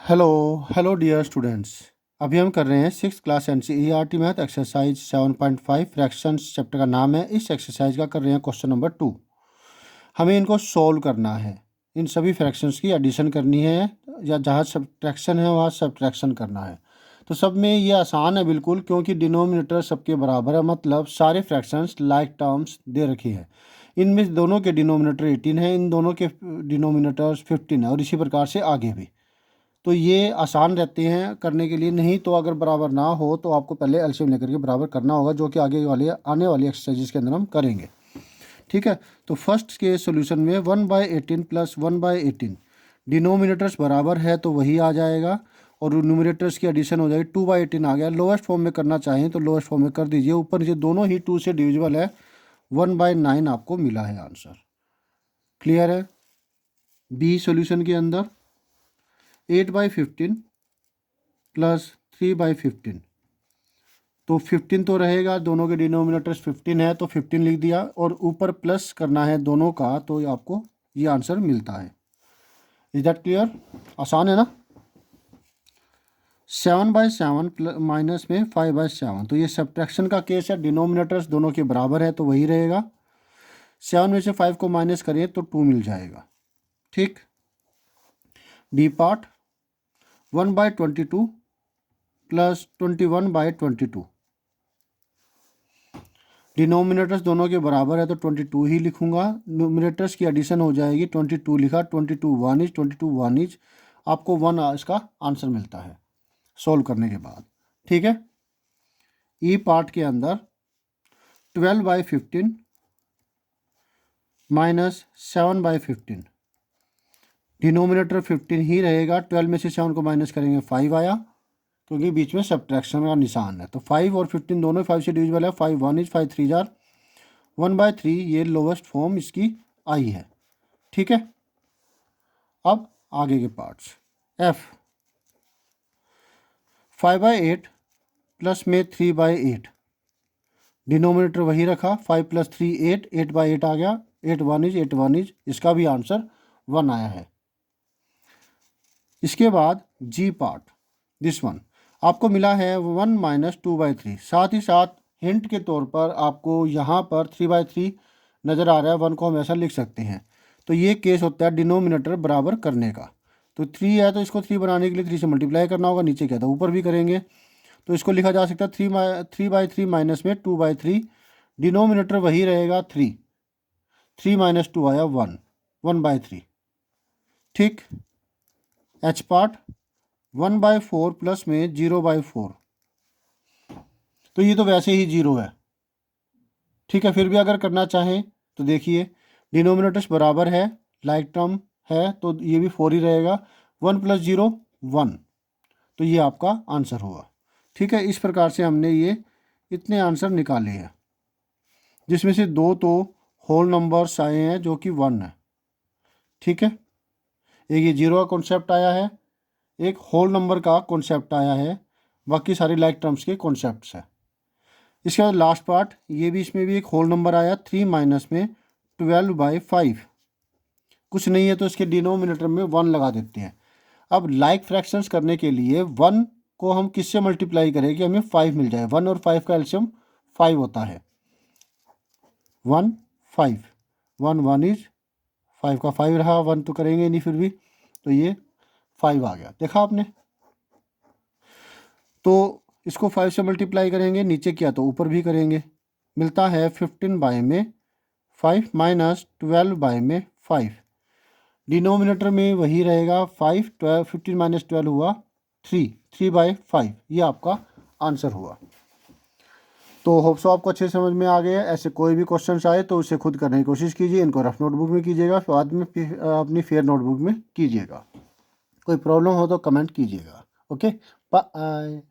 Hello hello dear students. अभी हम कर रहे हैं six class NCERT math exercise 7.5 fractions. Chapter का नाम है। इस एक्सरसाइज का कर रहे हैं क्वेश्चन नंबर 2। हमें इनको सॉल्व करना है। इन सभी फ्रैक्शंस की एडिशन करनी है या जहाँ सब्ट्रैक्शन है वहाँ सब्ट्रैक्शन करना है। तो सब में ये आसान है बिल्कुल, क्योंकि डिनोमिनेटर सबके बराबर है, मतलब सारे फ्रैक्शंस लाइक टर्म्स दे रखी है। इनमें दोनों के डिनोमिनेटर 18 है, इन दोनों के डिनोमिनेटर्स 15 है, और इसी प्रकार से आगे भी। तो ये आसान रहते हैं करने के लिए। नहीं तो अगर बराबर ना हो तो आपको पहले एलसीएम लेकर के बराबर करना होगा, जो कि आने वाली एक्सरसाइजेस के अंदर हम करेंगे। ठीक है। तो फर्स्ट के सॉल्यूशन में 1/18 प्लस 1/18 डिनोमिनेटर्स बराबर है तो वही आ जाएगा, और न्यूमरेटर्स की एडिशन हो जाएगी। 2/18 आ गया। लोएस्ट फॉर्म में करना चाहें तो लोएस्ट फॉर्म में कर दीजिए। ऊपर नीचे दोनों ही 2 से डिविजिबल है। 1/9 आपको मिला है आंसर। क्लियर है। बी सॉल्यूशन के अंदर 8/15 प्लस 3/15, तो 15 तो रहेगा, दोनों के डिनोमिनेटर्स 15 है तो 15 लिख दिया, और ऊपर प्लस करना है दोनों का, तो आपको ये आंसर मिलता है। Is that clear? आसान है ना। 7/7 माइनस में 5/7, तो ये सब्ट्रैक्शन का केस है। डिनोमिनेटर्स दोनों के बराबर है तो वही रहेगा। 7 में से 5 को माइनस करें तो 2 मिल जाएगा। ठीक। डी पार्ट 1/22 प्लस 21/22, डिनोमिनेटर्स दोनों के बराबर है तो 22 ही लिखूंगा। न्यूमरेटर्स की एडिशन हो जाएगी। 22 लिखा, 22 1 इज आपको 1 इसका आंसर मिलता है सोल्व करने के बाद। ठीक है। ई पार्ट के अंदर 12/15 माइनस 7/15, डिनोमिनेटर 15 ही रहेगा। 12 में से 7 को माइनस करेंगे 5 आया, क्योंकि बीच में सब्ट्रैक्शन का निशान है। तो 5 और 15 दोनों 5 से डिविजिबल है। 5 1 इज 5 3 जार 1/3, ये लोवेस्ट फॉर्म इसकी आई है। ठीक है। अब आगे के पार्ट्स। एफ 5/8 प्लस में 3/8, डिनोमिनेटर वही रखा। 5 प्लस 3 8, 8/8 आ गया। 8 1 इज इसका भी आंसर 1 आया है। इसके बाद जी पार्ट, दिस वन आपको मिला है 1 माइनस 2/3। साथ ही साथ हिंट के तौर पर आपको यहाँ पर 3/3 नज़र आ रहा है। 1 को हम ऐसा लिख सकते हैं। तो ये केस होता है डिनोमिनेटर बराबर करने का। तो 3 है तो इसको 3 बनाने के लिए 3 से मल्टीप्लाई करना होगा। नीचे क्या था ऊपर भी करेंगे, तो इसको लिखा जा सकता है 3/3 माइनस में 2/3, डिनोमिनेटर वही रहेगा 3। 3 माइनस 2 आया 1, 1/3। ठीक। एच पार्ट 1/4 प्लस में 0/4, तो ये तो वैसे ही 0 है। ठीक है। फिर भी अगर करना चाहें तो देखिए, डिनोमिनेटर्स बराबर है, लाइक टर्म है, तो ये भी 4 ही रहेगा। 1 प्लस 0 1, तो ये आपका आंसर होगा। ठीक है। इस प्रकार से हमने ये इतने आंसर निकाले हैं, जिसमें से 2 तो होल नंबर्स आए हैं जो कि 1 है। ठीक है। एक ये 0 का कॉन्सेप्ट आया है, एक होल नंबर का कॉन्सेप्ट आया है, बाकी सारी लाइक टर्म्स के कॉन्सेप्ट्स है। इसके बाद लास्ट पार्ट, ये भी, इसमें भी एक होल नंबर आया 3 माइनस में 12/5। कुछ नहीं है तो इसके डिनोमिनेटर में 1 लगा देते हैं। अब लाइक फ्रैक्शंस करने के लिए 1 को हम किससे मल्टीप्लाई करें कि हमें 5 मिल जाए। 1 और 5 का एलसीएम 5 होता है। 1 5, 1 1 इज 5 का 5 रहा, 1 तो करेंगे नहीं फिर भी, तो ये 5 आ गया। देखा आपने। तो इसको 5 से मल्टीप्लाई करेंगे, नीचे किया तो ऊपर भी करेंगे। मिलता है 15 में 5 माइनस 12 में 5, डिनोमिनेटर में वही रहेगा 5। 15 माइनस 12 हुआ 3/5, ये आपका आंसर हुआ। तो होप सो आपको अच्छे समझ में आ गया। ऐसे कोई भी क्वेश्चन आए तो उसे खुद करने की कोशिश कीजिए। इनको रफ नोटबुक में कीजिएगा, बाद में अपनी फेयर नोटबुक में कीजिएगा। कोई प्रॉब्लम हो तो कमेंट कीजिएगा। Okay, bye.